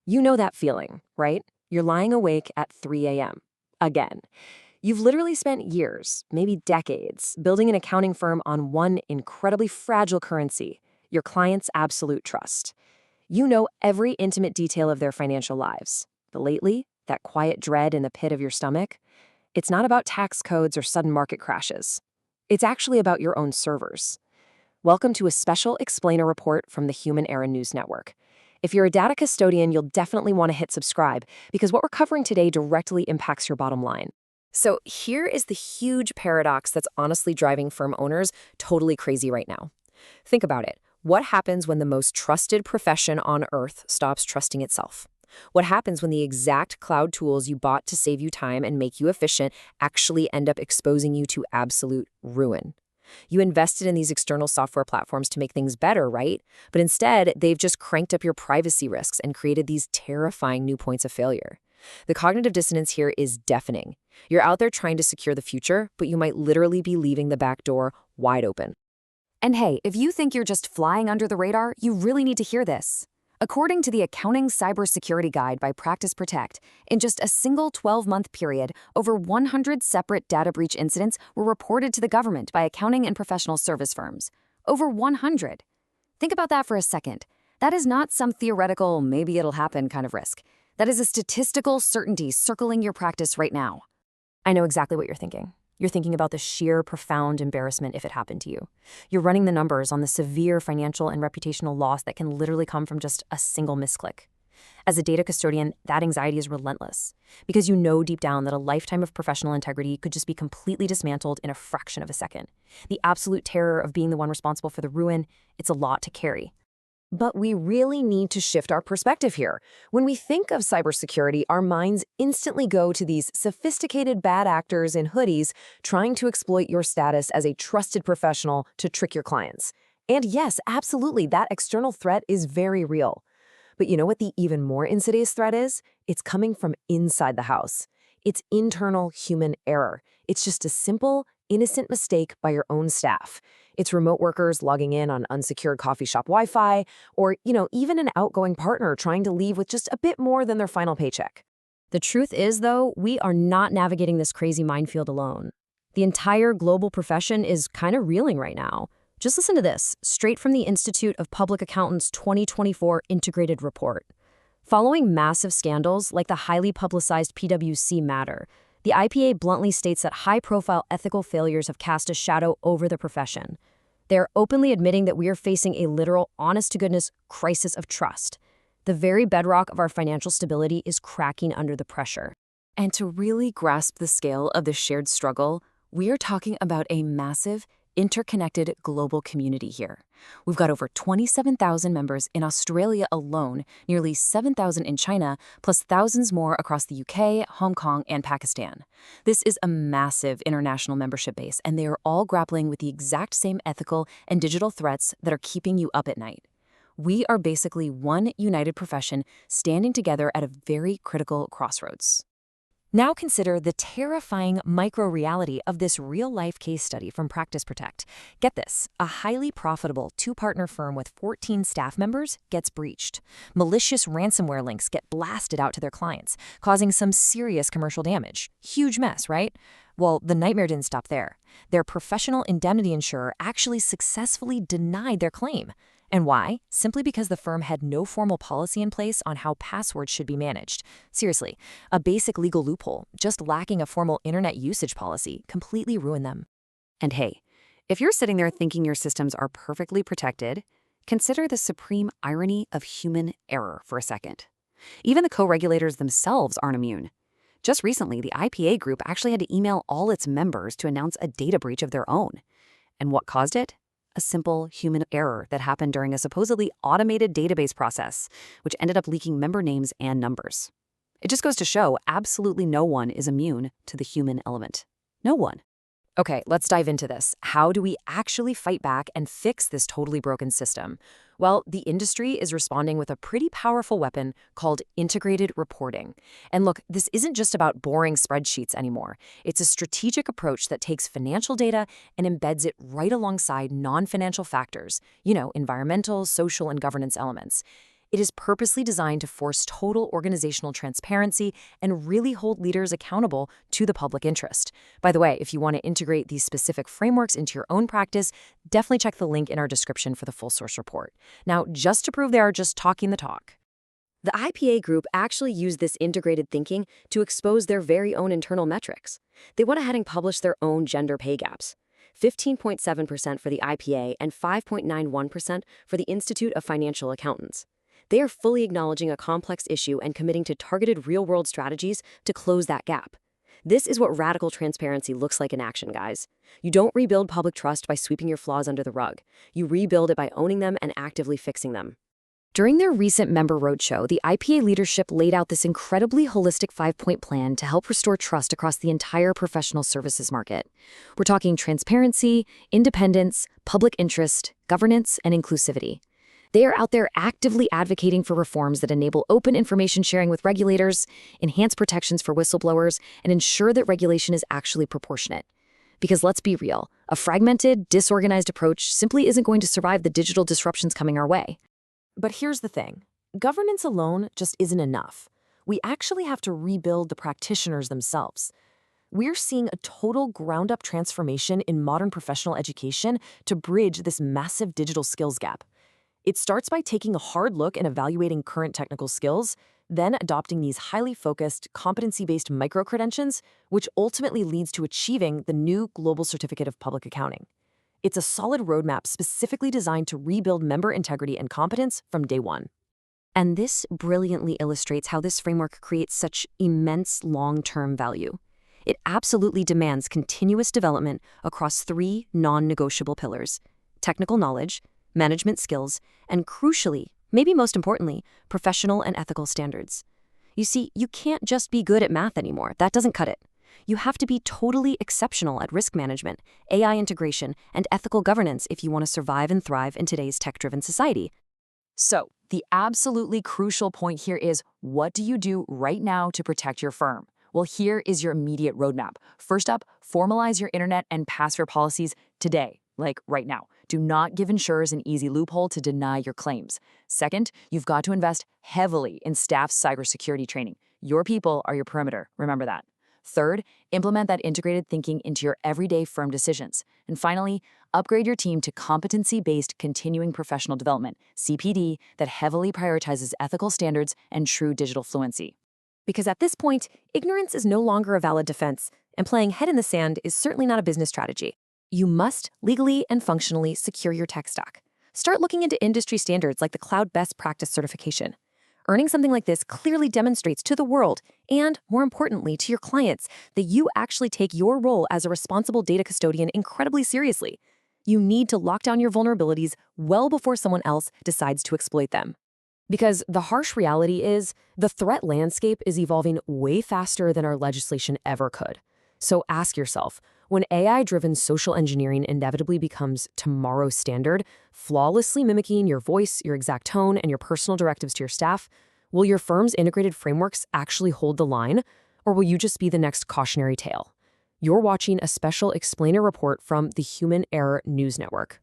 You know that feeling, right? You're lying awake at 3 a.m. Again. You've literally spent years, maybe decades, building an accounting firm on one incredibly fragile currency, your client's absolute trust. You know every intimate detail of their financial lives. But lately, that quiet dread in the pit of your stomach, it's not about tax codes or sudden market crashes. It's actually about your own servers. Welcome to a special explainer report from the Human Error News Network. If you're a data custodian, you'll definitely want to hit subscribe because what we're covering today directly impacts your bottom line. So here is the huge paradox that's honestly driving firm owners totally crazy right now. Think about it. What happens when the most trusted profession on earth stops trusting itself? What happens when the exact cloud tools you bought to save you time and make you efficient actually end up exposing you to absolute ruin? You invested in these external software platforms to make things better, right? But instead, they've just cranked up your privacy risks and created these terrifying new points of failure. The cognitive dissonance here is deafening. You're out there trying to secure the future, but you might literally be leaving the back door wide open. And hey, if you think you're just flying under the radar, you really need to hear this. According to the Accounting Cybersecurity Guide by Practice Protect, in just a single 12-month period, over 100 separate data breach incidents were reported to the government by accounting and professional service firms. Over 100. Think about that for a second. That is not some theoretical, maybe it'll happen kind of risk. That is a statistical certainty circling your practice right now. I know exactly what you're thinking. You're thinking about the sheer, profound embarrassment if it happened to you. You're running the numbers on the severe financial and reputational loss that can literally come from just a single misclick. As a data custodian, that anxiety is relentless because you know deep down that a lifetime of professional integrity could just be completely dismantled in a fraction of a second. The absolute terror of being the one responsible for the ruin, it's a lot to carry. But we really need to shift our perspective here. When we think of cybersecurity, our minds instantly go to these sophisticated bad actors in hoodies trying to exploit your status as a trusted professional to trick your clients. And yes, absolutely, that external threat is very real. But you know what the even more insidious threat is? It's coming from inside the house. It's internal human error. It's just a simple, innocent mistake by your own staff. It's remote workers logging in on unsecured coffee shop Wi-Fi, or, even an outgoing partner trying to leave with just a bit more than their final paycheck. The truth is, though, we are not navigating this crazy minefield alone. The entire global profession is kind of reeling right now. Just listen to this, straight from the Institute of Public Accountants' 2024 Integrated Report. Following massive scandals like the highly publicized PwC matter, the IPA bluntly states that high-profile ethical failures have cast a shadow over the profession. They are openly admitting that we are facing a literal, honest-to-goodness crisis of trust. The very bedrock of our financial stability is cracking under the pressure. And to really grasp the scale of the shared struggle, we are talking about a massive, interconnected global community here. We've got over 27,000 members in Australia alone, nearly 7,000 in China, plus thousands more across the UK, Hong Kong, and Pakistan. This is a massive international membership base, and they are all grappling with the exact same ethical and digital threats that are keeping you up at night. We are basically one united profession standing together at a very critical crossroads. Now consider the terrifying micro-reality of this real-life case study from Practice Protect. Get this, a highly profitable two-partner firm with 14 staff members gets breached. Malicious ransomware links get blasted out to their clients, causing some serious commercial damage. Huge mess, right? Well, the nightmare didn't stop there. Their professional indemnity insurer actually successfully denied their claim. And why? Simply because the firm had no formal policy in place on how passwords should be managed. Seriously, a basic legal loophole, just lacking a formal internet usage policy, completely ruined them. And hey, if you're sitting there thinking your systems are perfectly protected, consider the supreme irony of human error for a second. Even the co-regulators themselves aren't immune. Just recently, the IPA group actually had to email all its members to announce a data breach of their own. And what caused it? A simple human error that happened during a supposedly automated database process, which ended up leaking member names and numbers. It just goes to show absolutely no one is immune to the human element. No one. Okay, let's dive into this. How do we actually fight back and fix this totally broken system? Well, the industry is responding with a pretty powerful weapon called integrated reporting. And look, this isn't just about boring spreadsheets anymore. It's a strategic approach that takes financial data and embeds it right alongside non-financial factors, environmental, social, and governance elements. It is purposely designed to force total organizational transparency and really hold leaders accountable to the public interest. By the way, if you want to integrate these specific frameworks into your own practice, definitely check the link in our description for the full source report. Now, just to prove they are just talking the talk, the IPA group actually used this integrated thinking to expose their very own internal metrics. They went ahead and published their own gender pay gaps. 15.7% for the IPA and 5.91% for the Institute of Financial Accountants. They are fully acknowledging a complex issue and committing to targeted real-world strategies to close that gap. This is what radical transparency looks like in action, guys. You don't rebuild public trust by sweeping your flaws under the rug. You rebuild it by owning them and actively fixing them. During their recent member roadshow, the IPA leadership laid out this incredibly holistic 5-point plan to help restore trust across the entire professional services market. We're talking transparency, independence, public interest, governance, and inclusivity. They are out there actively advocating for reforms that enable open information sharing with regulators, enhance protections for whistleblowers, and ensure that regulation is actually proportionate. Because let's be real, a fragmented, disorganized approach simply isn't going to survive the digital disruptions coming our way. But here's the thing. Governance alone just isn't enough. We actually have to rebuild the practitioners themselves. We're seeing a total ground-up transformation in modern professional education to bridge this massive digital skills gap. It starts by taking a hard look and evaluating current technical skills, then adopting these highly focused, competency-based micro-credentials, which ultimately leads to achieving the new Global Certificate of Public Accounting. It's a solid roadmap specifically designed to rebuild member integrity and competence from day one. And this brilliantly illustrates how this framework creates such immense long-term value. It absolutely demands continuous development across 3 non-negotiable pillars: technical knowledge, management skills, and crucially, maybe most importantly, professional and ethical standards. You see, you can't just be good at math anymore. That doesn't cut it. You have to be totally exceptional at risk management, AI integration, and ethical governance if you want to survive and thrive in today's tech-driven society. So, the absolutely crucial point here is, what do you do right now to protect your firm? Well, here is your immediate roadmap. First up, formalize your internet and password policies today, like right now. Do not give insurers an easy loophole to deny your claims. Second, you've got to invest heavily in staff's cybersecurity training. Your people are your perimeter, remember that. Third, implement that integrated thinking into your everyday firm decisions. And finally, upgrade your team to competency-based continuing professional development, CPD, that heavily prioritizes ethical standards and true digital fluency. Because at this point, ignorance is no longer a valid defense, and playing head in the sand is certainly not a business strategy. You must legally and functionally secure your tech stack. Start looking into industry standards like the Cloud Best Practice certification. Earning something like this clearly demonstrates to the world, and more importantly to your clients, that you actually take your role as a responsible data custodian incredibly seriously. You need to lock down your vulnerabilities well before someone else decides to exploit them. Because the harsh reality is, the threat landscape is evolving way faster than our legislation ever could. So ask yourself, when AI-driven social engineering inevitably becomes tomorrow's standard, flawlessly mimicking your voice, your exact tone, and your personal directives to your staff, will your firm's integrated frameworks actually hold the line, or will you just be the next cautionary tale? You're watching a special explainer report from the Human Error News Network.